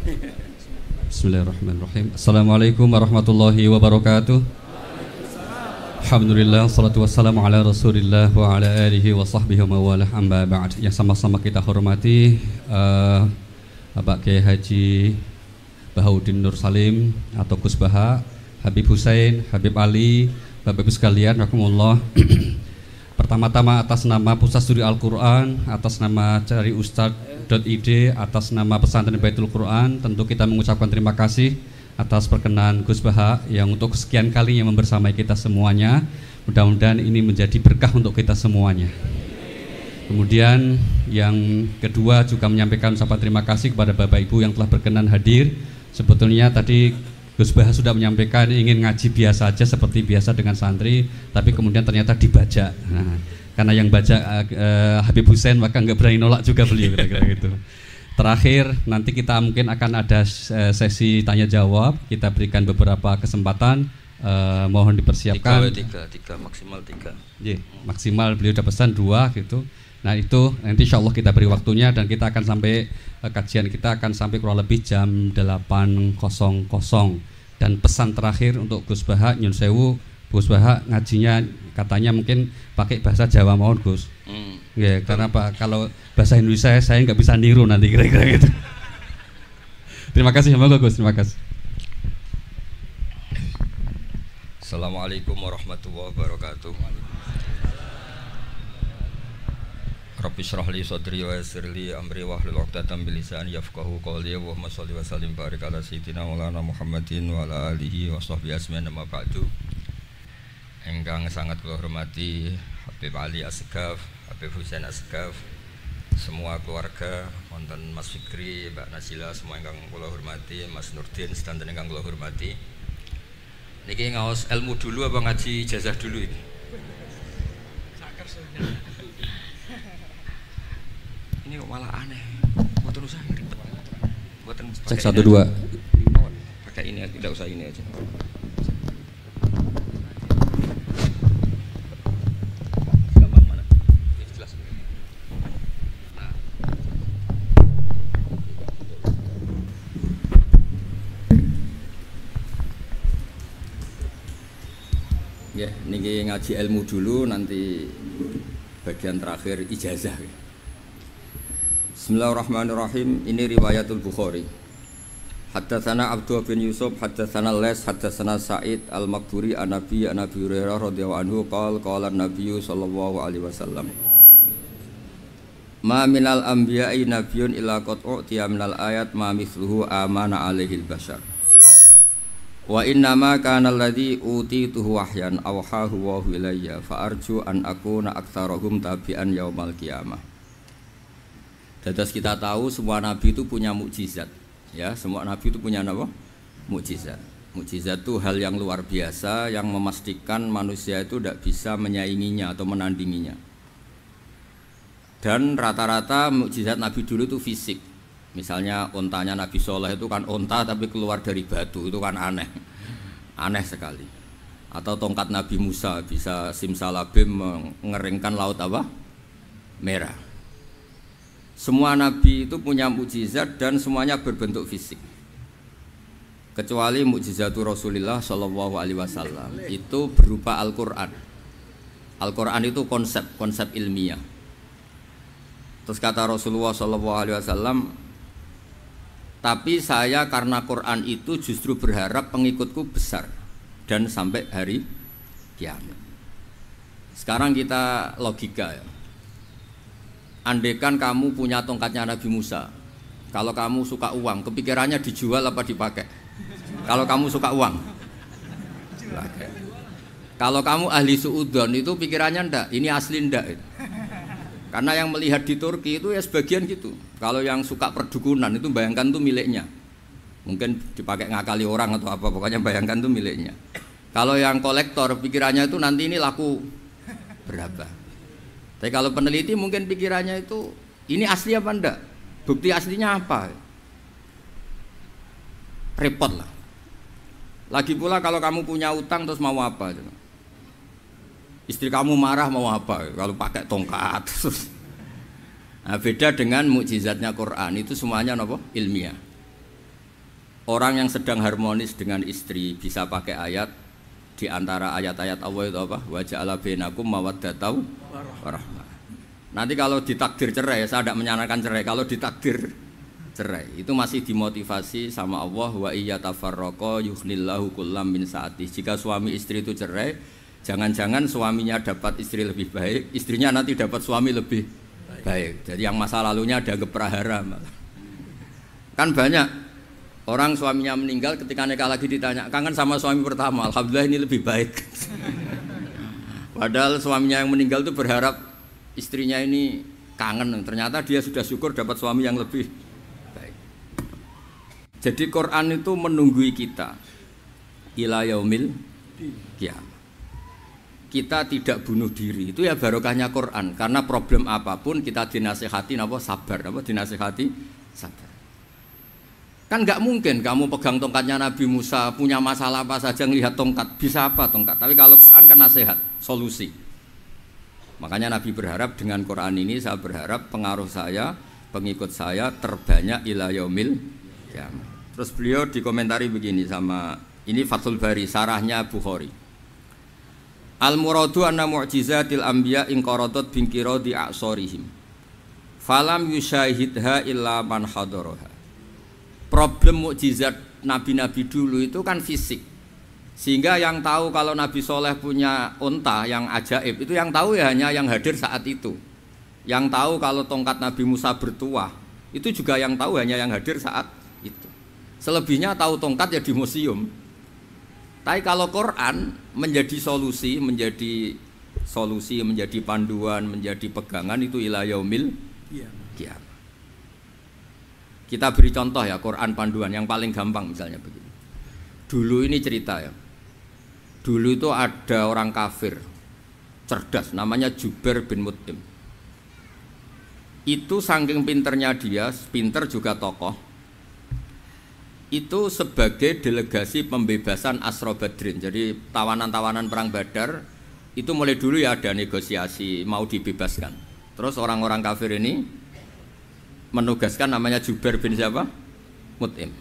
Bismillahirrahmanirrahim. Assalamualaikum warahmatullahi wabarakatuh. Alhamdulillah, salatu wassalamu ala rasulillah wa ala alihi wa sahbihi wa mawalah, amma ba'd. Yang sama-sama kita hormati Bapak Kiai Haji Bahaudin Nur Salim atau Gus Baha, Habib Hussein, Habib Ali, Bapak-Ibu sekalian, rahimakumullah. Pertama-tama atas nama Pusat Studi Al-Quran, atas nama Cari Ustadz.id, atas nama Pesantren Baitul Quran, tentu kita mengucapkan terima kasih atas perkenan Gus Baha yang untuk sekian kalinya membersamai kita semuanya. Mudah-mudahan ini menjadi berkah untuk kita semuanya. Kemudian yang kedua juga menyampaikan ucapan terima kasih kepada Bapak Ibu yang telah berkenan hadir. Sebetulnya tadi Gus Baha sudah menyampaikan ingin ngaji biasa aja seperti biasa dengan santri, tapi kemudian ternyata dibajak. Nah, karena yang bajak Habib Hussein, maka nggak berani nolak juga beliau, kira-kira gitu. Terakhir nanti kita mungkin akan ada sesi tanya jawab. Kita berikan beberapa kesempatan, mohon dipersiapkan. Tiga maksimal 3. Yeah, maksimal beliau udah pesan 2 gitu. Nah itu nanti insya Allah kita beri waktunya dan kita akan sampai kajian kita akan sampai kurang lebih jam 8.00. Dan pesan terakhir untuk Gus Baha, nyun sewu, Gus Baha ngajinya katanya mungkin pakai bahasa Jawa, mohon Gus. Ya, karena Pak kalau bahasa Indonesia saya nggak bisa niru nanti kira-kira gitu. Terima kasih, semoga Gus, terima kasih. Assalamualaikum warahmatullahi wabarakatuh. Rabbi shrah li sadri wa yassir li amri wahlul 'uqdatam min lisani yafqahu qawli. Allahumma shalli wa sallim barik ala sayyidina Maulana Muhammadin wa ala alihi wa sahbihi ajmain, amma ba'du. Engkang sangat kula hormati Habib Ali Asgaf, Habib Hussein Asgaf, semua keluarga, wonten Mas Fikri, Mbak Nasila, semua ingkang kula hormati, Mas Nurdin sedanten ingkang kula hormati. Niki ngaos ilmu dulu apa ngaji ijazah dulu ini? Ini kok malah aneh. Buatan usah ribet. Buatan cek 1 2. Pakai ini, tidak usah ini aja. Gampang mana? Ini jelas. Nah. Ya, niki ngaji ilmu dulu, nanti bagian terakhir ijazah. Bismillahirrahmanirrahim. Ini riwayatul Bukhari. Haddatsana Abdullah bin Yusuf, haddatsana Les, haddatsana Sa'id al-Maqburi an Nabi Hurairah radhiyallahu anhu qala an-nabiy sallallahu alaihi wasallam. Ma minal anbiya'i nabiyyun illa qad u'tiya minal ayat ma mithluhu amana alaihi al-bashar. Wa inna ma kana alladhi utituhu wahyan awhahu wa ilayya fa arju an akuna aktsarahum tabi'an yaumal qiyamah. Dados kita tahu semua nabi itu punya mukjizat, ya, semua nabi itu punya apa? Mukjizat. Mukjizat itu hal yang luar biasa yang memastikan manusia itu tidak bisa menyainginya atau menandinginya. Dan rata-rata mukjizat nabi dulu itu fisik. Misalnya ontanya Nabi Soleh itu kan onta tapi keluar dari batu, itu kan aneh, aneh sekali. Atau tongkat Nabi Musa bisa simsalabim mengeringkan laut apa? Merah. Semua nabi itu punya mukjizat dan semuanya berbentuk fisik. Kecuali mukjizatul Rasulullah Shallallahu Alaihi Wasallam itu berupa Al-Quran. Al-Quran itu konsep ilmiah. Terus kata Rasulullah Shallallahu Alaihi Wasallam, tapi saya karena Quran itu justru berharap pengikutku besar dan sampai hari kiamat. Sekarang kita logika ya. Andaikan kamu punya tongkatnya Nabi Musa, kalau kamu suka uang, kepikirannya dijual apa dipakai? Kalau kamu suka uang, dipakai. Kalau kamu ahli suudon itu pikirannya ndak, ini asli ndak. Karena yang melihat di Turki itu ya sebagian gitu. Kalau yang suka perdukunan itu bayangkan tuh miliknya. Mungkin dipakai ngakali orang atau apa, pokoknya bayangkan tuh miliknya. Kalau yang kolektor pikirannya itu nanti ini laku berapa. Tapi kalau peneliti mungkin pikirannya itu ini asli apa enggak? Bukti aslinya apa? Repot lah. Lagi pula kalau kamu punya utang terus mau apa? Istri kamu marah mau apa? Kalau pakai tongkat. Nah, beda dengan mukjizatnya Quran itu semuanya apa? Ilmiah. Orang yang sedang harmonis dengan istri bisa pakai ayat di antara ayat-ayat Allah itu apa? Wa ja'ala bainakum mawaddatan warahmah. Nanti kalau ditakdir cerai, saya tidak menyarankan cerai. Kalau ditakdir cerai, itu masih dimotivasi sama Allah, wa iya tafarraqa yughnillahu kullam min sa'ati. Jika suami istri itu cerai, jangan-jangan suaminya dapat istri lebih baik, istrinya nanti dapat suami lebih baik. Jadi yang masa lalunya ada prahara. Kan banyak orang suaminya meninggal, ketika nikah lagi ditanya, kangen sama suami pertama, alhamdulillah ini lebih baik. Padahal suaminya yang meninggal itu berharap istrinya ini kangen, ternyata dia sudah syukur dapat suami yang lebih baik. Jadi Quran itu menunggui kita ila yaumil qiyamah. Kita tidak bunuh diri, itu ya barokahnya Quran. Karena problem apapun kita dinasihati apa sabar, apa dinasihati sabar. Kan nggak mungkin kamu pegang tongkatnya Nabi Musa, punya masalah apa saja ngelihat tongkat, bisa apa tongkat. Tapi kalau Quran kan nasihat, solusi. Makanya Nabi berharap dengan Quran ini, saya berharap pengaruh saya, pengikut saya terbanyak ila yaumil qiyamah. Terus beliau dikomentari begini sama, ini Fathul Bari, sarahnya Bukhari. Al-muradu anna mu'jizatil anbiya inqaradat binqiradi a'sorihim. Falam yusyahidha illa man hadaraha. Problem mukjizat nabi-nabi dulu itu kan fisik. Sehingga yang tahu kalau Nabi Soleh punya unta yang ajaib itu yang tahu ya hanya yang hadir saat itu. Yang tahu kalau tongkat Nabi Musa bertuah itu juga yang tahu hanya yang hadir saat itu. Selebihnya tahu tongkat ya di museum. Tapi kalau Quran menjadi solusi, menjadi panduan, menjadi pegangan itu ila yaumil qiyamah. Kita beri contoh ya Quran panduan yang paling gampang misalnya begini. Dulu ini cerita ya. Dulu itu ada orang kafir cerdas namanya Jubair bin Mut'im. Itu saking pinternya dia, pinter juga tokoh. Itu sebagai delegasi pembebasan Asra Badrin. Jadi tawanan-tawanan perang Badar itu mulai dulu ya ada negosiasi mau dibebaskan. Terus orang-orang kafir ini menugaskan namanya Jubair bin siapa? Mut'im.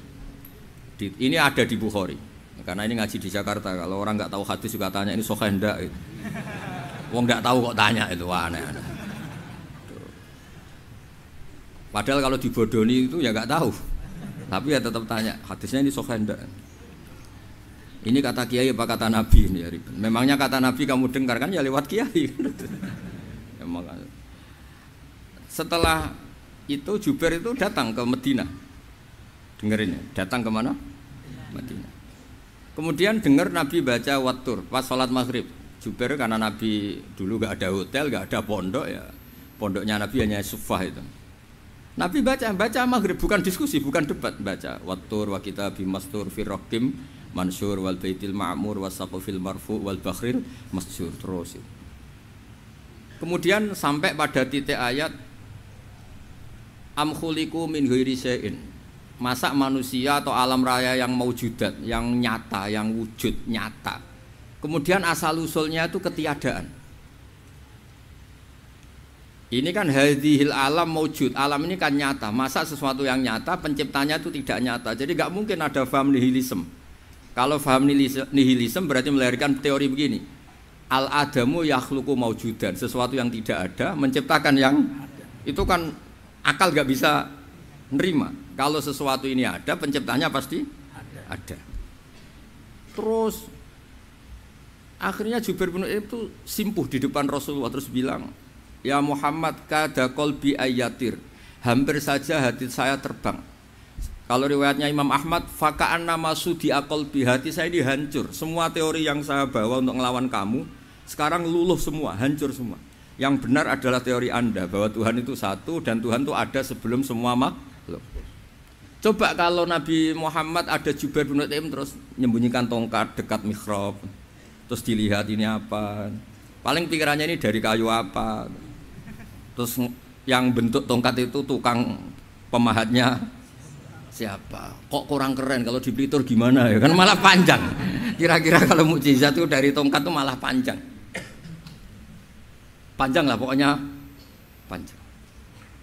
Ini ada di Bukhari. Karena ini ngaji di Jakarta, kalau orang nggak tahu hadis juga tanya ini sahih ndak gitu. Wong nggak tahu kok tanya itu aneh-aneh. Padahal kalau dibodoni itu ya nggak tahu. Tapi ya tetap tanya, hadisnya ini sahih ndak. Ini kata kiai apa kata nabi ini ya ribet. Memangnya kata nabi kamu dengar kan ya lewat kiai. Memang. Setelah itu Jubair itu datang ke Madinah. Dengerin ya, datang ke mana? Madinah. Kemudian dengar Nabi baca Wattur pas sholat maghrib. Jubair karena Nabi dulu gak ada hotel, gak ada pondok ya. Pondoknya Nabi hanya sufah itu. Nabi baca maghrib, bukan diskusi, bukan debat, baca Wattur wa kitabi mastur firrokim mansur wal baitil ma'mur wasaqfil marfu wal bakhril masjur terus. Kemudian sampai pada titik ayat am khuliqu min ghairi syai'in. Masa manusia atau alam raya yang maujudat, yang nyata, yang wujud nyata. Kemudian asal usulnya itu ketiadaan. Ini kan hadhil alam maujud, alam ini kan nyata. Masa sesuatu yang nyata penciptanya itu tidak nyata. Jadi nggak mungkin ada faham nihilisme. Kalau faham nihilisme berarti melahirkan teori begini. Al adamu yakhluqu maujudan, sesuatu yang tidak ada menciptakan yang itu kan akal nggak bisa nerima. Kalau sesuatu ini ada, penciptanya pasti ada. Terus akhirnya Jubair bin Mut'im itu simpuh di depan Rasulullah terus bilang, ya Muhammad kada qalbi ayatir, hampir saja hati saya terbang. Kalau riwayatnya Imam Ahmad, faka'anna masudi aqalbi, hati saya ini hancur. Semua teori yang saya bawa untuk melawan kamu sekarang luluh semua, hancur semua. Yang benar adalah teori Anda bahwa Tuhan itu satu dan Tuhan itu ada sebelum semua makhluk. Coba kalau Nabi Muhammad ada Jubair bin Mut'im terus menyembunyikan tongkat dekat mihrab, terus dilihat ini apa, paling pikirannya ini dari kayu apa, terus yang bentuk tongkat itu tukang pemahatnya siapa, kok kurang keren, kalau di Blitur gimana ya, kan malah panjang. Kira-kira kalau mukjizat itu dari tongkat itu malah panjang lah pokoknya panjang.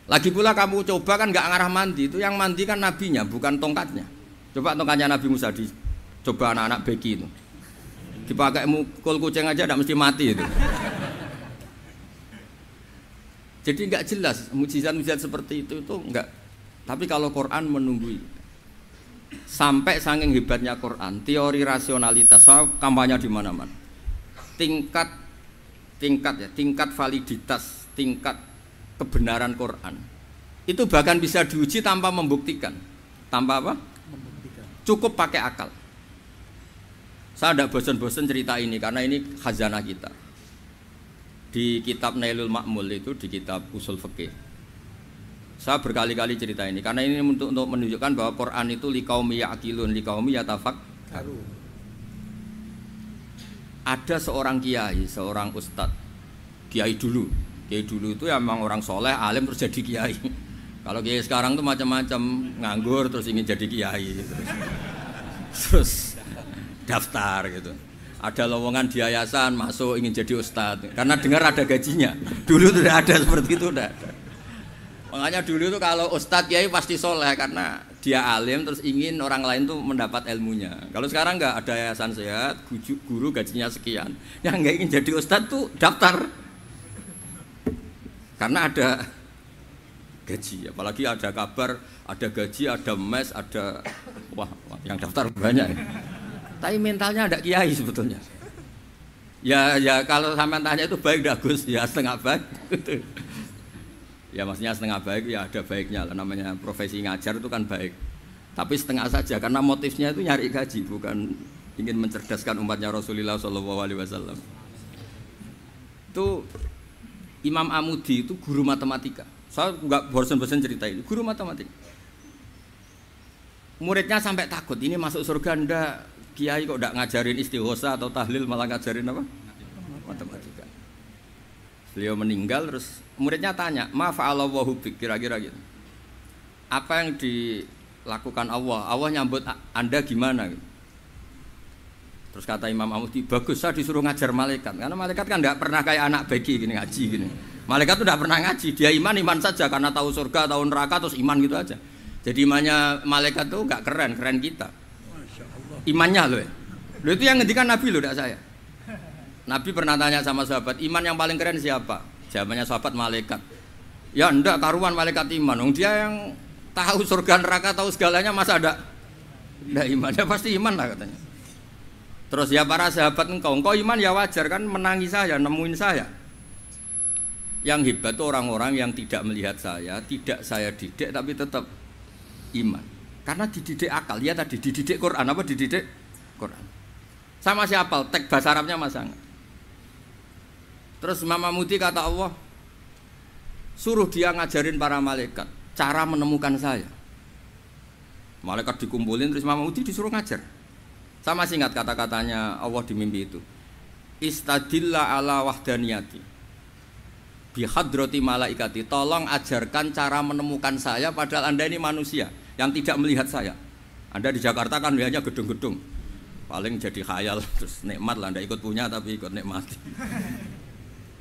Lagi pula kamu coba kan nggak ngarah mandi, itu yang mandi kan nabinya bukan tongkatnya. Coba tongkatnya Nabi Musa coba anak-anak beki itu. Dipakai mukul kucing aja tidak mesti mati itu. Jadi enggak jelas mukjizat-mukjizat seperti itu enggak. Tapi kalau Quran menunggui. Sampai saking hebatnya Quran, teori rasionalitas, soal kampanye di mana-mana. Tingkat validitas, tingkat kebenaran Quran itu bahkan bisa diuji tanpa membuktikan. Tanpa apa? Membuktikan. Cukup pakai akal. Saya tidak bosan-bosan cerita ini karena ini khazanah kita. Di kitab Nailul Ma'mul itu, di kitab Usul Fiqih, saya berkali-kali cerita ini karena ini untuk menunjukkan bahwa Quran itu liqaumi ya'qilun, liqaumi yatafakkarun. Ada seorang kiai, seorang ustadz, kiai dulu itu ya memang orang soleh, alim terus jadi kiai. Kalau kiai sekarang tuh macam-macam, nganggur terus ingin jadi kiai, terus daftar gitu. Ada lowongan di yayasan masuk ingin jadi ustadz karena dengar ada gajinya. Dulu tidak ada seperti itu, tidak ada. Makanya dulu itu kalau ustadz kiai pasti soleh karena dia alim terus ingin orang lain tuh mendapat ilmunya. Kalau sekarang nggak ada yayasan sehat, guru gajinya sekian, yang nggak ingin jadi ustadz tuh daftar karena ada gaji. Apalagi ada kabar, ada gaji, ada mes, ada wah yang daftar banyak. Tapi mentalnya ada kiai sebetulnya. Ya kalau sampean tanya itu baik dah Gus, ya setengah baik. Ya maksudnya setengah baik ya ada baiknya lah, namanya profesi ngajar itu kan baik. Tapi setengah saja karena motifnya itu nyari gaji, bukan ingin mencerdaskan umatnya Rasulullah SAW. Itu Imam Amudi itu guru matematika. Saya nggak bosan-bosan cerita ini, guru matematika. Muridnya sampai takut, ini masuk surga ndak? Kiai kok ndak ngajarin istighosa atau tahlil, malah ngajarin apa? Matematika. Beliau meninggal terus muridnya tanya, "Ma fa'alallahu bik?" Kira-kira gitu. Apa yang dilakukan Allah? Allah nyambut Anda gimana? Terus kata Imam Amudi, "Bagus, saya disuruh ngajar malaikat." Karena malaikat kan enggak pernah kayak anak beki gini ngaji gini. Malaikat tuh enggak pernah ngaji, dia iman saja karena tahu surga, tahu neraka terus iman gitu aja. Jadi imannya malaikat tuh enggak keren kita. Imannya loh. Loh itu yang ngendikan Nabi loh, tidak saya. Nabi pernah tanya sama sahabat, iman yang paling keren siapa? Jawabannya sahabat, malaikat. Ya enggak karuan malaikat iman. Dia yang tahu surga neraka, tahu segalanya, masa ada enggak iman? Ya pasti iman lah katanya. Terus ya para sahabat engkau iman ya wajar kan, menangi saya, nemuin saya. Yang hebat itu orang-orang yang tidak melihat saya, tidak saya didik tapi tetap iman. Karena dididik akal, ya tadi dididik Quran, apa dididik Quran. Sama siapa? Teks bahasa Arabnya masang. Terus Imam Amudi kata Allah, suruh dia ngajarin para malaikat cara menemukan saya. Malaikat dikumpulin terus Imam Amudi disuruh ngajar. Sama singkat kata-katanya Allah di mimpi itu. Istadilla ala wahdaniyati bihadrati malaikati. Tolong ajarkan cara menemukan saya padahal Anda ini manusia yang tidak melihat saya. Anda di Jakarta kan melihatnya gedung-gedung. Paling jadi khayal terus nikmat lah, Anda ikut punya tapi ikut nikmati.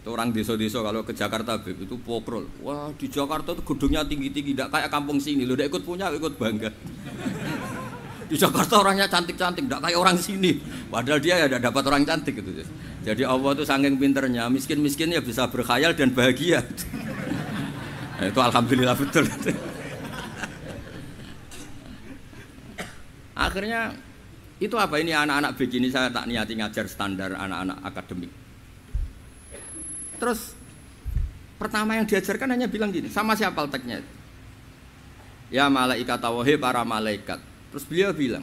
Itu orang desa-desa kalau ke Jakarta itu pokrol. Wah, di Jakarta itu gedungnya tinggi-tinggi, tidak kayak kampung sini. Lu udah ikut punya, ikut bangga. Di Jakarta orangnya cantik-cantik, tidak kayak orang sini. Padahal dia ya tidak dapat orang cantik gitu. Jadi Allah itu saking pinternya, miskin-miskin ya bisa berkhayal dan bahagia. Nah, itu alhamdulillah betul. Akhirnya itu apa ini anak-anak begini saya tak niati ngajar standar anak-anak akademik. Terus pertama yang diajarkan hanya bilang gini, sama siapa teknya? Ya malaikat wahai para malaikat. Terus beliau bilang,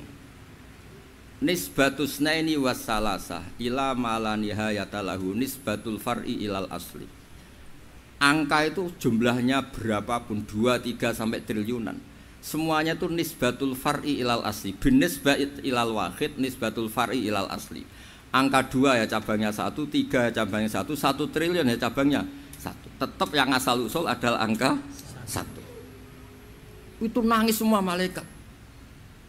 nisbatus naini wassalasah ila ma nihayata lahu nisbatul far'i ilal asli. Angka itu jumlahnya berapapun 2, 3 sampai triliunan. Semuanya itu nisbatul far'i ilal asli. Bin nisbat ilal wahid nisbatul far'i ilal asli. Angka 2 ya cabangnya 1, 3 ya cabangnya 1, 1 triliun ya cabangnya 1. Tetap yang asal usul adalah angka 1. Itu nangis semua malaikat.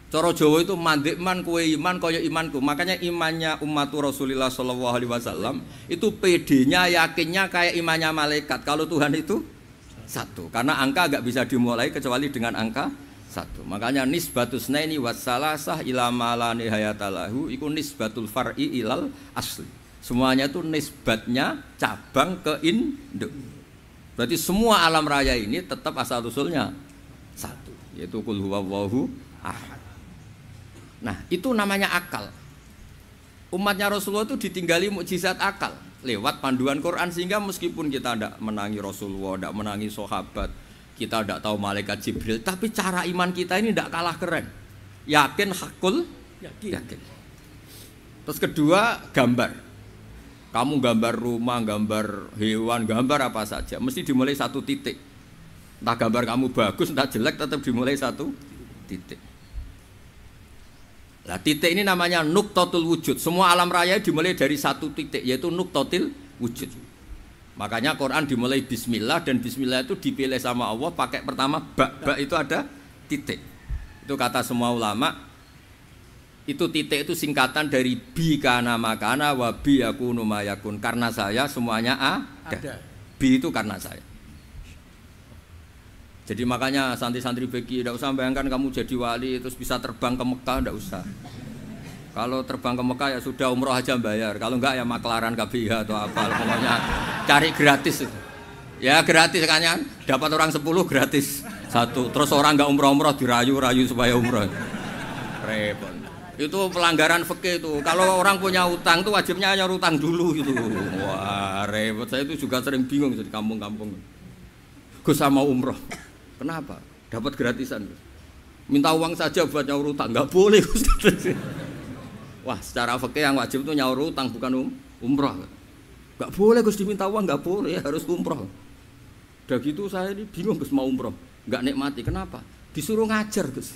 Cara Jawa itu mandikman kue iman kaya imanku. Makanya imannya umatur Rasulullah SAW itu PD-nya, yakinnya kayak imannya malaikat. Kalau Tuhan itu 1. Karena angka agak bisa dimulai kecuali dengan angka satu. Makanya nisbatus naini wassalasah ila ma la nihayatalahu iku nisbatul far'i ilal asli. Semuanya itu nisbatnya cabang ke induk. Berarti semua alam raya ini tetap asal usulnya satu, yaitu qul huwallahu ahad. Nah, itu namanya akal. Umatnya Rasulullah itu ditinggali mukjizat akal lewat panduan Quran, sehingga meskipun kita tidak menangi Rasulullah, tidak menangi sahabat, kita tidak tahu malaikat Jibril, tapi cara iman kita ini tidak kalah keren. Yakin, hakul, yakin. Terus kedua, gambar. Kamu gambar rumah, gambar hewan, gambar apa saja, mesti dimulai satu titik. Entah gambar kamu bagus, entah jelek, tetap dimulai satu titik. Nah, titik ini namanya nuqtatul wujud. Semua alam raya dimulai dari satu titik, yaitu nuqtatil wujud. Makanya Quran dimulai bismillah, dan bismillah itu dipilih sama Allah pakai pertama ba itu ada titik. Itu kata semua ulama. Itu titik itu singkatan dari bi kana makana wa bi yakunu mayakun. Karena saya semuanya ada. Bi itu karena saya. Jadi makanya santri-santri beki tidak usah bayangkan kamu jadi wali terus bisa terbang ke Mekah, tidak usah. Kalau terbang ke Mekah ya sudah umroh aja bayar. Kalau enggak ya maklaran KBH atau apa. Pokoknya cari gratis itu. Ya gratis kan ya. Dapat orang 10 gratis satu. Terus orang enggak umroh-umroh dirayu-rayu supaya umroh. Repot. Itu pelanggaran fikih itu. Kalau orang punya utang itu wajibnya nyaur utang dulu gitu. Wah, repot. Saya itu juga sering bingung di kampung-kampung. Gus sama umroh. Kenapa? Dapat gratisan. Minta uang saja buat nyaur utang, enggak boleh Gus. Wah, secara fikih yang wajib itu nyaur utang bukan umroh. Enggak boleh Gus diminta uang, enggak boleh, harus umroh. Udah gitu saya ini bingung Gus mau umroh, enggak nikmati. Kenapa? Disuruh ngajar Gus.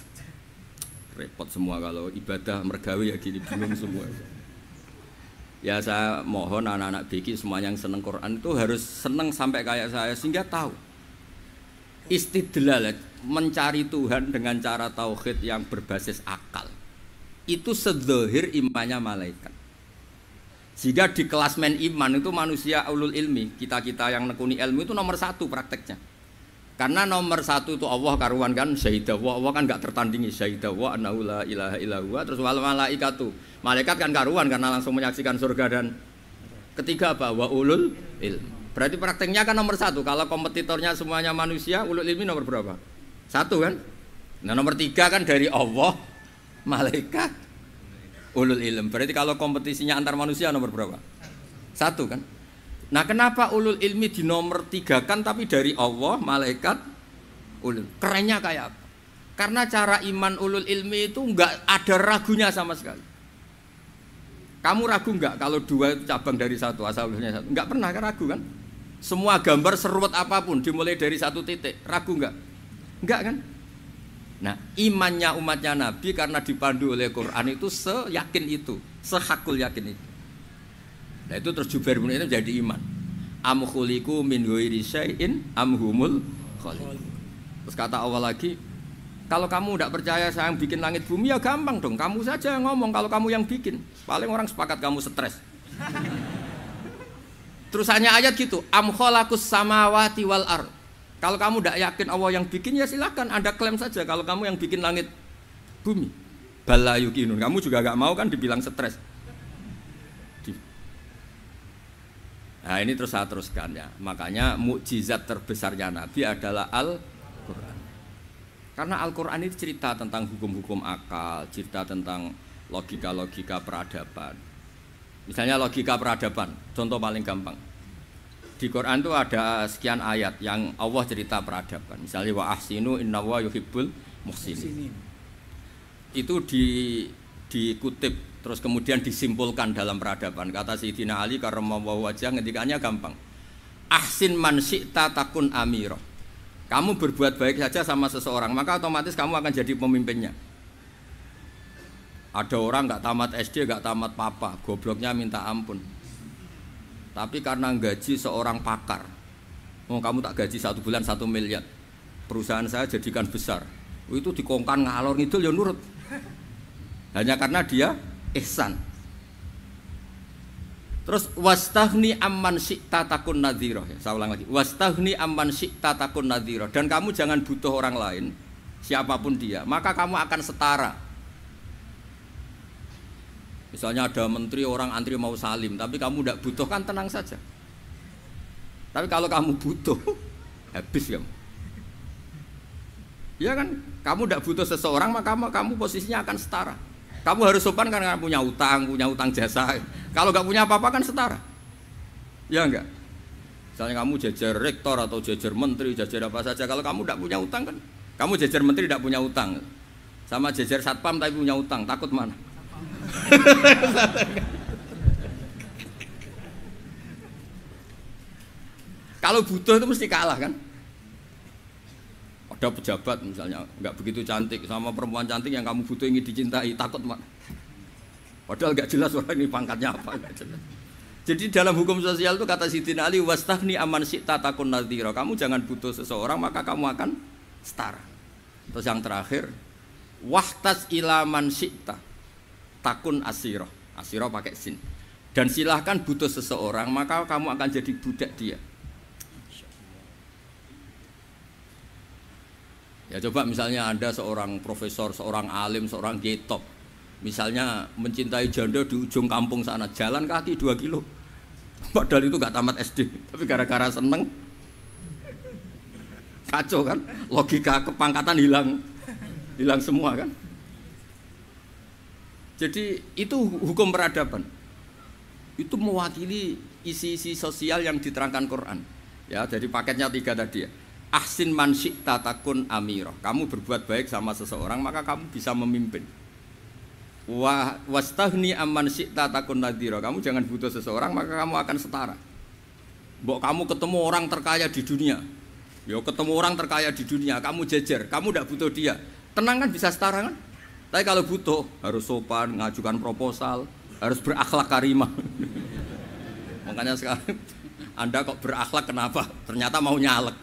Repot semua kalau ibadah mergawe ya gini, bingung semua. Ya saya mohon anak-anak BK semuanya yang seneng Quran itu harus seneng sampai kayak saya, sehingga tahu istidlal, mencari Tuhan dengan cara tauhid yang berbasis akal. Itu sedzahir imannya malaikat. Sehingga di klasmen iman itu manusia ulul ilmi, kita-kita yang nekuni ilmu itu nomor 1 prakteknya. Karena nomor 1 itu Allah karuan kan, syahidah Allah kan enggak tertandingi, syahidah wa annahu la ilaha illallah. Terus wal malaikatu, malaikat kan karuan karena langsung menyaksikan surga. Dan ketiga apa? Wa ulul ilm. Berarti prakteknya kan nomor 1. Kalau kompetitornya semuanya manusia, ulul ilmi nomor berapa? 1 kan? Nah nomor 3 kan dari Allah, malaikat, ulul ilm. Berarti kalau kompetisinya antar manusia nomor berapa? 1 kan? Nah kenapa ulul ilmi di nomor 3 kan tapi dari Allah, malaikat, ulul. Kerennya kayak apa? Karena cara iman ulul ilmi itu enggak ada ragunya sama sekali. Kamu ragu enggak kalau 2 itu cabang dari 1, asal usulnya 1? Enggak pernah kan ragu kan? Semua gambar seruat apapun dimulai dari 1 titik, ragu enggak? Enggak kan? Nah imannya umatnya Nabi karena dipandu oleh Quran itu seyakin itu, sehakul yakin itu. Nah itu terus Jubair bin Mut'im jadi iman. Am khuliqu min ghairi syai'in am humul khaliq. Terus kata Allah lagi, kalau kamu tidak percaya saya yang bikin langit bumi ya gampang dong, kamu saja yang ngomong kalau kamu yang bikin. Paling orang sepakat kamu stres. Terus hanya ayat gitu, am khalaqus samawati wal ard. Kalau kamu tidak yakin Allah yang bikin ya silakan Anda klaim saja kalau kamu yang bikin langit bumi. Bala yuqinun. Kamu juga enggak mau kan dibilang stres. Nah ini terus saya teruskan ya. Makanya mukjizat terbesarnya Nabi adalah Al-Quran. Karena Al-Quran itu cerita tentang hukum-hukum akal, cerita tentang logika-logika peradaban. Misalnya logika peradaban, contoh paling gampang. Di Quran itu ada sekian ayat yang Allah cerita peradaban. Misalnya wa ahsinu innallaha yuhibbul muhsinin. Itu dikutip terus kemudian disimpulkan dalam peradaban. Kata Sayyidina Ali karramallahu wajhah ngendikannya gampang. Ahsin man syi'ta takun amira. Kamu berbuat baik saja sama seseorang, maka otomatis kamu akan jadi pemimpinnya. Ada orang enggak tamat SD, enggak tamat papa, gobloknya minta ampun. Tapi karena gaji seorang pakar. Oh, kamu tak gaji 1 bulan 1 miliar. Perusahaan saya jadikan besar. Itu dikongkan ngalor ngidul ya nurut. Hanya karena dia ihsan. Terus wastaghni amman syi'ta takun nadhira. Saya ulang lagi. Wastaghni amman syi'ta takun nadhira. Dan kamu jangan butuh orang lain siapapun dia, maka kamu akan setara. Misalnya ada menteri orang antri mau salim, tapi kamu tidak butuh kan tenang saja. Tapi kalau kamu butuh, habis kamu. Ya kan, kamu tidak butuh seseorang maka kamu posisinya akan setara. Kamu harus sopan karena punya utang jasa. Kalau nggak punya apa-apa kan setara. Ya enggak. Misalnya kamu jajar rektor atau jajar menteri, jajar apa saja. Kalau kamu tidak punya utang kan, kamu jajar menteri tidak punya utang. Sama jajar satpam tapi punya utang, takut mana? Kalau butuh itu mesti kalah kan? Ada pejabat misalnya nggak begitu cantik sama perempuan cantik yang kamu butuh ingin dicintai, takut mana? Padahal nggak jelas orang ini pangkatnya apa, nggak jelas. Jadi dalam hukum sosial itu kata Sidina Ali, wastahni aman syi'ta takun nadhira. Kamu jangan butuh seseorang maka kamu akan setara. Terus yang terakhir, wahtas ilaman syi'ta takun asiro. Asiro pakai sin. Dan silahkan butuh seseorang maka kamu akan jadi budak dia. Ya coba misalnya Anda seorang profesor, seorang alim, seorang getop, misalnya mencintai janda di ujung kampung sana, jalan kaki 2 kilo, padahal itu gak tamat SD, tapi gara-gara seneng, kacau kan, logika kepangkatan hilang semua kan. Jadi itu hukum peradaban, itu mewakili isi-isi sosial yang diterangkan Quran. Ya, dari paketnya 3 tadi ya. Ahsin man syi'ta takun amirah. Kamu berbuat baik sama seseorang maka kamu bisa memimpin. Wastahni amman syi'ta takun nadhira. Kamu jangan butuh seseorang maka kamu akan setara. Mbok kamu ketemu orang terkaya di dunia. Ya ketemu orang terkaya di dunia, kamu jejer, kamu tidak butuh dia. Tenang kan bisa setara kan? Tapi kalau butuh harus sopan, ngajukan proposal, harus berakhlak karimah. Makanya sekarang Anda kok berakhlak kenapa? Ternyata mau nyalek.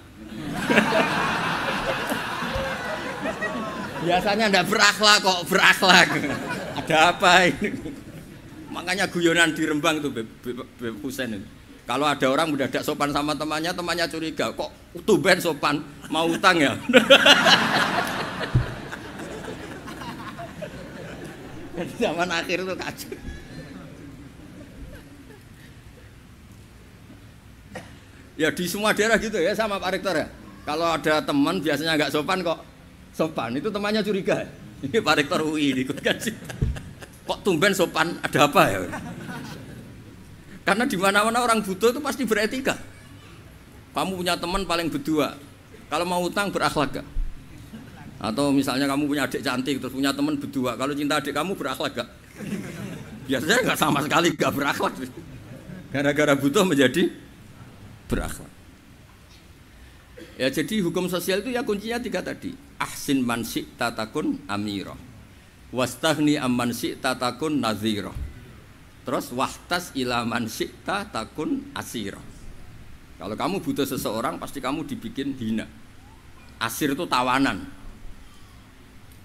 Biasanya ndak berakhlak kok berakhlak. Ada apa ini? Makanya guyonan di Rembang itu Beb Husain itu. Kalau ada orang udah tidak sopan sama temannya curiga, kok tumben sopan, mau utang ya? Zaman akhir itu kacau. Ya di semua daerah gitu ya sama Pak Rektor ya. Kalau ada teman biasanya nggak sopan kok sopan, itu temannya curiga. Ini Pak Rektor UI ikut kaji. Kok tumben sopan, ada apa ya? Karena di mana-mana orang butuh itu pasti beretika. Kamu punya teman paling berdua, kalau mau utang berakhlak gak? Atau misalnya kamu punya adik cantik terus punya teman berdua, kalau cinta adik kamu berakhlak gak? Biasanya nggak sama sekali nggak berakhlak. Gara-gara butuh menjadi berakhlak. Ya jadi hukum sosial itu ya kuncinya 3 tadi. Ahsin man syi'ta takun amirah. Wastahni amman syi'ta takun nadhira. Terus wahtas ila man syi'ta takun asira. Kalau kamu butuh seseorang pasti kamu dibikin hina. Asir itu tawanan.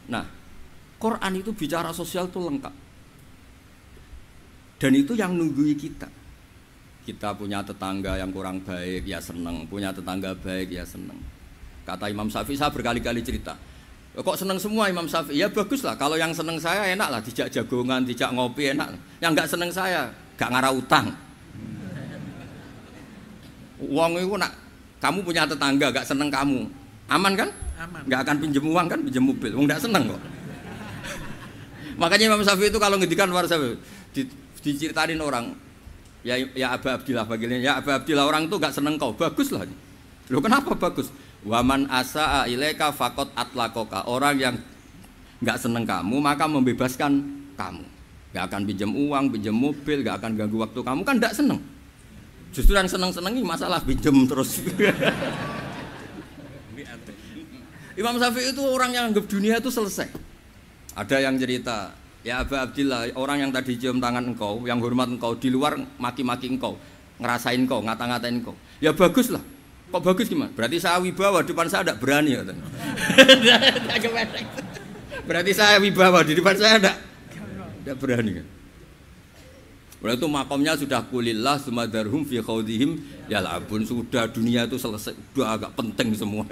Nah, Quran itu bicara sosial itu lengkap. Dan itu yang nunggui kita. Kita punya tetangga yang kurang baik, ya seneng. Punya tetangga baik, ya seneng. Kata Imam Syafi'i, saya berkali-kali cerita. Kok seneng semua Imam Syafi'i? Ya bagus lah, kalau yang seneng saya enak lah. Dijak jagongan, dijak ngopi enak. Yang gak seneng saya, gak ngarah utang. Uang itu nak, kamu punya tetangga gak seneng kamu. Aman kan? Aman. Gak akan pinjem uang kan, pinjem mobil. Uang gak seneng kok. Makanya Imam Syafi'i itu kalau ngedikan luar Syafi'i, diceritain orang. Ya Aba Abdillah bagiannya, ya Aba Abdillah orang itu gak seneng kau, bagus lah. Loh kenapa bagus? Waman asa'a ilaika faqad atlaqaka. Orang yang gak seneng kamu maka membebaskan kamu. Gak akan pinjam uang, pinjam mobil, gak akan ganggu waktu kamu, kan gak seneng. Justru yang seneng-senengi masalah pinjam terus. Imam Syafi'i itu orang yang anggap dunia itu selesai. Ada yang cerita, ya Aba Abdillah, orang yang tadi cium tangan engkau, yang hormat engkau, di luar maki-maki engkau, ngerasain engkau, ngata-ngatain engkau. Ya bagus lah. Kok bagus gimana? Berarti saya wibawa, depan saya tidak berani. Berarti saya wibawa, di depan saya tidak berani. Berarti itu makomnya sudah kulillah sumadarhum fi khawdihim yal'abun. Sudah dunia itu selesai, sudah agak penting semua.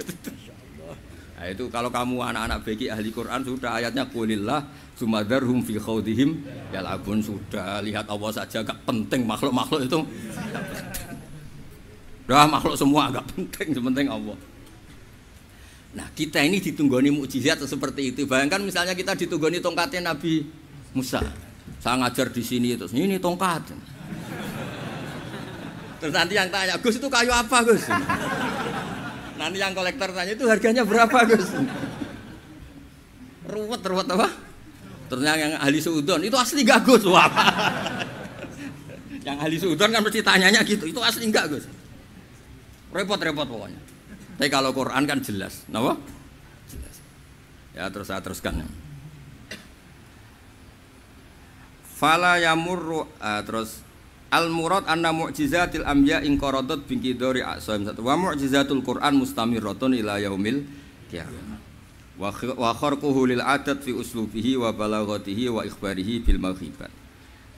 Nah, itu kalau kamu anak-anak BG ahli Quran sudah ayatnya qulillah sumadarhum fi khaudihim yal'abun, sudah lihat Allah saja gak penting makhluk-makhluk itu. Udah makhluk semua gak penting, sepenting Allah. Nah, kita ini ditunggoni mukjizat seperti itu. Bayangkan misalnya kita ditunggoni tongkatnya Nabi Musa. Saya ngajar di sini terus ini tongkat. Terus nanti yang tanya, Gus itu kayu apa, Gus? Nanti yang kolektor tanya itu harganya berapa, Gus? Ruwet apa? Terus yang ahli suudon itu asli gak, Gus? Wah. Yang ahli suudon kan mesti tanyanya gitu, itu asli enggak, Gus? Repot-repot pokoknya. Tapi kalau Quran kan jelas, kenapa? Jelas. Ya terus saya teruskan. Fala yamurru terus al-murad anna mu'jizatil anbiya in qaradat bi qidari aqsam satu wa mu'jizatul Qur'an mustamirratun ila yaumil qiyamah wa kharquhu lil adat fi uslubihi wa balaghatihi wa ikhbarihi bil maghibat.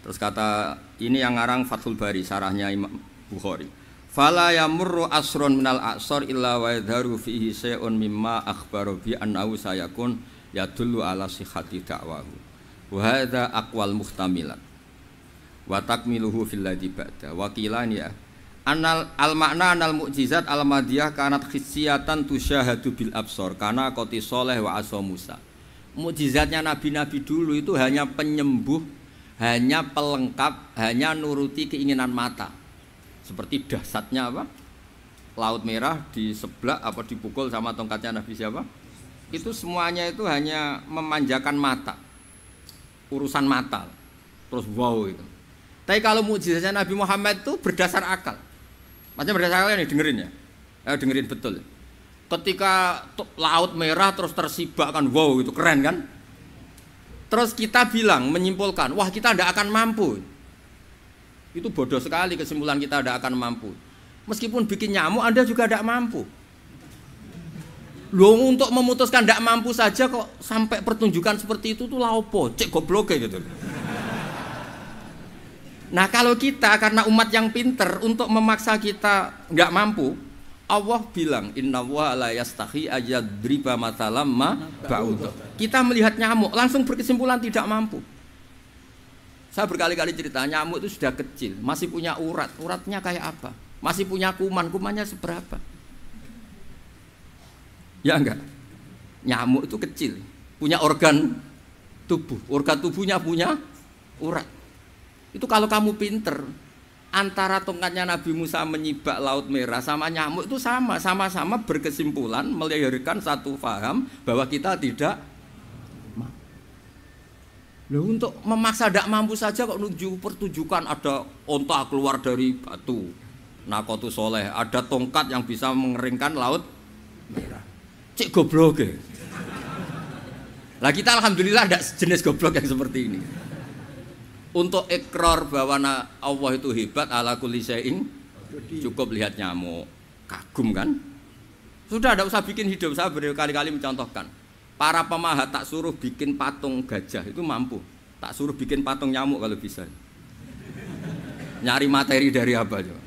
Terus kata ini yang ngarang Fathul Bari sarahnya Imam Bukhari. Fala yamurru asrun minal aqsar illa wa yadharu fihi shay'un mimma akhbara bi annahu sayakun yadullu ala sihhati da'wahu. Wa hadza aqwal muhtamilat wa takmiluhu fil ladzi ba'da wa qilan ya anal al makna anal mukjizat al madiyah kanat khissiyatan tusyahadu bil absar kana qati soleh wa asa Musa. Mukjizatnya nabi-nabi dulu itu hanya penyembuh, hanya pelengkap, hanya nuruti keinginan mata. Seperti dahsyatnya apa? Laut Merah di sebelah apa dipukul sama tongkatnya Nabi siapa? Itu semuanya itu hanya memanjakan mata. Urusan mata. Terus wow itu. Tapi kalau mukjizatnya Nabi Muhammad itu berdasar akal. Maksudnya berdasar akal nih, dengerin ya. Dengerin betul. Ketika Laut Merah terus tersibak kan, wow itu keren kan. Terus kita bilang, menyimpulkan, wah kita tidak akan mampu. Itu bodoh sekali kesimpulan kita tidak akan mampu. Meskipun bikin nyamuk Anda juga tidak mampu. Loh untuk memutuskan tidak mampu saja kok sampai pertunjukan seperti itu tuh laopo, cek goblok gitu. Nah kalau kita karena umat yang pinter untuk memaksa kita nggak mampu, Allah bilang innallaha la yastahi ayadriba mathalam ma ba'ud. Kita melihat nyamuk langsung berkesimpulan tidak mampu. Saya berkali-kali cerita nyamuk itu sudah kecil, masih punya urat, uratnya kayak apa? Masih punya kuman, kumannya seberapa? Ya enggak? Nyamuk itu kecil, punya organ tubuh, organ tubuhnya punya urat. Itu kalau kamu pinter, antara tongkatnya Nabi Musa menyibak Laut Merah sama nyamuk itu sama-sama berkesimpulan melahirkan satu faham bahwa kita tidak mampu. Loh untuk memaksa tidak mampu saja kok nunjuk pertunjukan ada onta keluar dari batu, Naqatu Soleh, ada tongkat yang bisa mengeringkan Laut Merah. Cik goblok ya. Lah kita alhamdulillah ada jenis goblok yang seperti ini. Untuk ikrar bahwa Allah itu hebat ala kulli syai'in cukup lihat nyamuk, kagum kan? Sudah tidak usah bikin hidup. Saya berkali-kali mencontohkan. Para pemahat tak suruh bikin patung gajah itu mampu. Tak suruh bikin patung nyamuk kalau bisa. Nyari materi dari apa coba?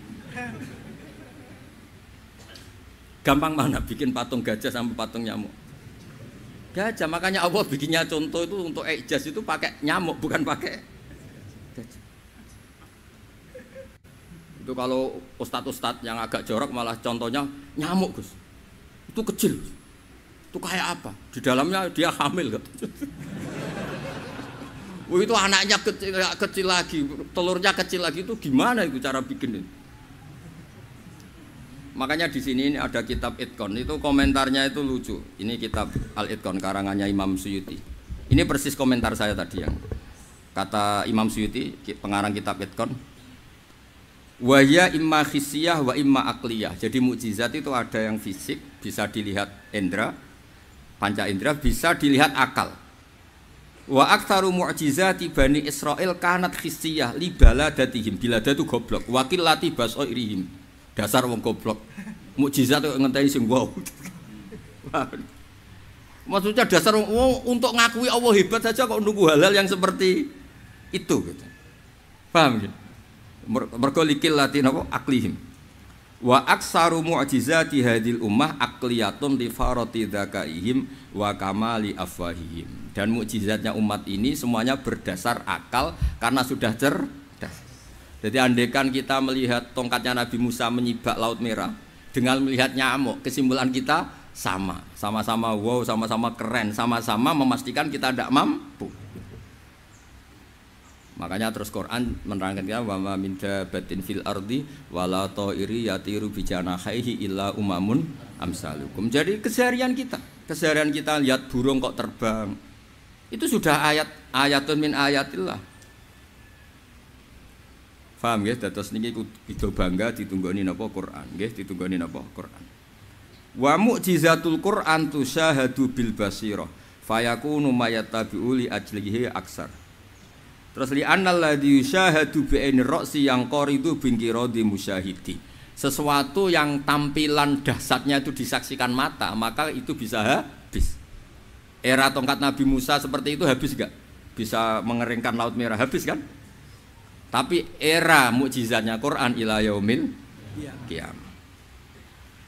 Gampang mana bikin patung gajah sampai patung nyamuk? Gajah, makanya Allah bikinnya contoh itu untuk ijaz itu pakai nyamuk bukan pakai gajah. Itu kalau ustadz-ustadz yang agak jorok malah contohnya nyamuk Gus. Itu kecil. Itu kayak apa? Di dalamnya dia hamil kan? Oh, itu anaknya kecil lagi, telurnya kecil lagi, itu gimana itu cara bikin itu? Makanya di sini ini ada kitab Itqan, itu komentarnya itu lucu. Ini kitab Al-Itqan karangannya Imam Suyuti. Ini persis komentar saya tadi yang kata Imam Suyuti, pengarang kitab Itqan. Wa ya imma khissiyah wa imma aqliyah. Jadi mukjizat itu ada yang fisik, bisa dilihat indra, panca indra, bisa dilihat akal. Wa aktsaru mu'jizati Bani Israil kanat khissiyah li baladatihim. Bilada itu goblok. Wakil lati basairihim. Dasar wong goblok. Mukjizat kok ngenteni sing wow. Maksudnya dasar wong untuk ngakui Allah hebat saja kok nunggu halal yang seperti itu gitu. Paham gitu? Mergo likil lati napa aklihim. Wa aksaru mu'jizati hadil ummah aqliyatun li farati dzakaihim wa kamali afwahihim. Dan mukjizatnya umat ini semuanya berdasar akal karena sudah cerdas. Jadi andaikan kita melihat tongkatnya Nabi Musa menyibak Laut Merah dengan melihat nyamuk, kesimpulan kita sama-sama wow, sama-sama keren, sama-sama memastikan kita tidak mampu. Makanya terus Quran menerangkan kita wa ma min dabatin fil ardi wala ta'iri yatiru bi janahihi illa umamun amsalukum. Jadi keseharian kita lihat burung kok terbang. Itu sudah ayatun min ayatillah. Paham nggih? Dados niki kudu bangga ditunggoni napa Quran, nggih ditunggoni napa Quran. Wa mu'jizatul Quran tusyahadu bil basirah fayakunu mayattabi'u li ajlihi aksar. Terus li annal ladzi yusyahadu bi ainir ra'si yang qaridu bingkiradi musyahidi. Sesuatu yang tampilan dahsyatnya itu disaksikan mata, maka itu bisa habis. Era tongkat Nabi Musa seperti itu habis enggak? Bisa mengeringkan Laut Merah, habis kan? Tapi era mukjizatnya Quran ila yaumil qiyamah.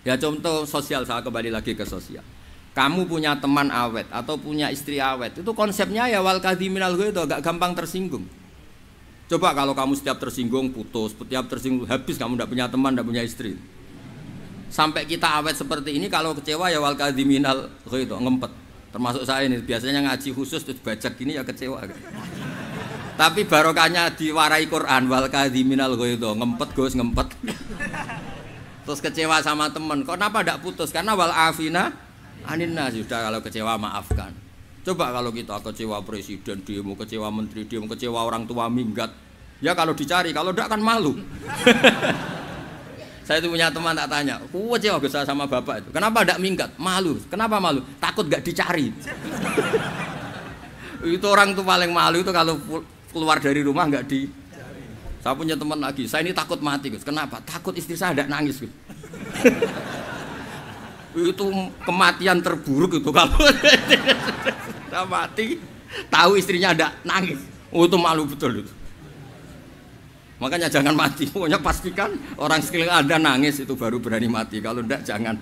Ya contoh sosial, saya kembali lagi ke sosial. Kamu punya teman awet atau punya istri awet, itu konsepnya ya wal kadhiminal ghaidh, agak gampang tersinggung. Coba kalau kamu setiap tersinggung putus, setiap tersinggung habis, kamu tidak punya teman, tidak punya istri. Sampai kita awet seperti ini, kalau kecewa ya wal kadhiminal ghaidh, ngempet. Termasuk saya ini, biasanya ngaji khusus terus baca gini ya kecewa. Tapi barokahnya diwarai Quran wal kadhiminal ghaidh, ngempet Gus, ngempet. Terus kecewa sama teman, kok kenapa tidak putus? Karena wal afina Aninna sudah, kalau kecewa maafkan. Coba kalau kita kecewa presiden demo, kecewa menteri demo, kecewa orang tua minggat, ya kalau dicari, kalau tidak kan malu. Saya itu punya teman tak tanya, kecewa Gus sama bapak itu, kenapa tidak minggat? Malu. Kenapa malu? Takut gak dicari. Itu orang tuh paling malu itu kalau keluar dari rumah nggak di. Saya punya teman lagi, saya ini takut mati Gus. Kenapa? Takut istri saya tidak nangis Gus. Itu kematian terburuk itu kalau sudah mati tahu istrinya ada nangis, itu malu betul itu. Makanya jangan mati, pokoknya pastikan orang sekeliling Anda nangis itu baru berani mati, kalau enggak jangan.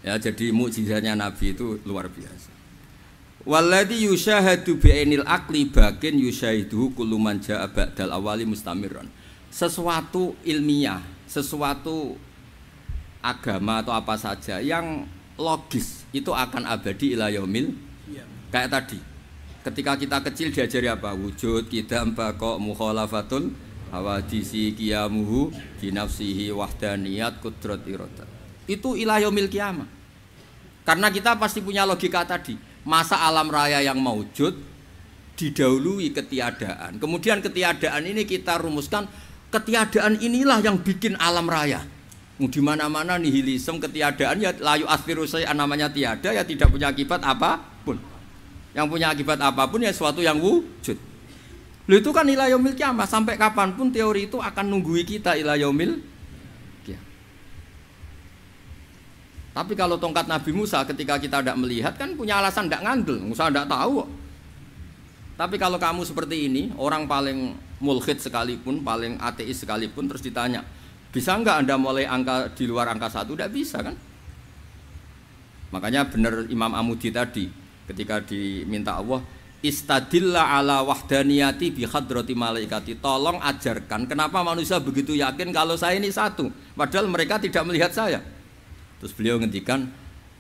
Ya jadi mukjizatnya Nabi itu luar biasa. Walladzi yusyahadu bi'ainil aqli bakin yusyahiduhu kullu man jaa ba'dal awali mustamirran. Sesuatu ilmiah, sesuatu agama atau apa saja yang logis itu akan abadi ila yaumil. Kayak tadi ketika kita kecil diajari apa? Wujud, qidam, baqa, mukhalafatul hawadisi, qiyamuhu binafsihi, wahdaniyat, qudrat, iradah. Itu ila yaumil qiyamah. Karena kita pasti punya logika tadi, masa alam raya yang maujud didahului ketiadaan. Kemudian ketiadaan ini kita rumuskan, ketiadaan inilah yang bikin alam raya. Di mana-mana nihilisme, ketiadaan ya layu asfiru say'an, namanya tiada ya tidak punya akibat apapun. Yang punya akibat apapun ya sesuatu yang wujud. Loh itu kan ila yaumil qiyamah, sampai kapanpun teori itu akan nunggui kita ila yaumil qiyamah. Tapi kalau tongkat Nabi Musa ketika kita tidak melihat kan punya alasan tidak ngandel, Musa tidak tahu. Tapi kalau kamu seperti ini, orang paling mulhid sekalipun, paling ateis sekalipun, terus ditanya, bisa enggak Anda mulai angka di luar angka 1? Tidak bisa kan? Makanya benar Imam Amudi tadi ketika diminta Allah, istadilla ala wahdaniyati bi hadrati malaikati, tolong ajarkan kenapa manusia begitu yakin kalau saya ini satu, padahal mereka tidak melihat saya. Terus beliau ngendikan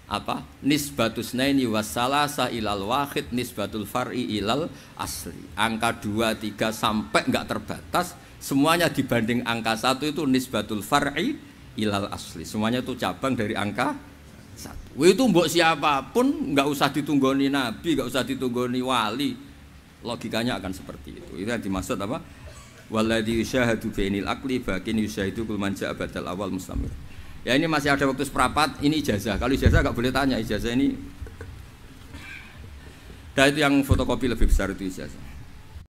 apa? Nisbatus naini wassalasa ilal wahid nisbatul far'i ilal asli. Angka 2, 3 sampai enggak terbatas, semuanya dibanding angka 1 itu nisbatul far'i ilal asli. Semuanya itu cabang dari angka 1. Itu mbok siapapun enggak usah ditunggoni nabi, enggak usah ditunggoni wali. Logikanya akan seperti itu. Itu yang dimaksud apa? Walladzi yusyahadu bainil aqli bakin yusyahidu kul man ja'a badal awal mustamir. Ya ini masih ada waktu seperempat, ini ijazah. Kalau ijazah nggak boleh tanya, ijazah ini. Dan itu yang fotokopi lebih besar itu ijazah.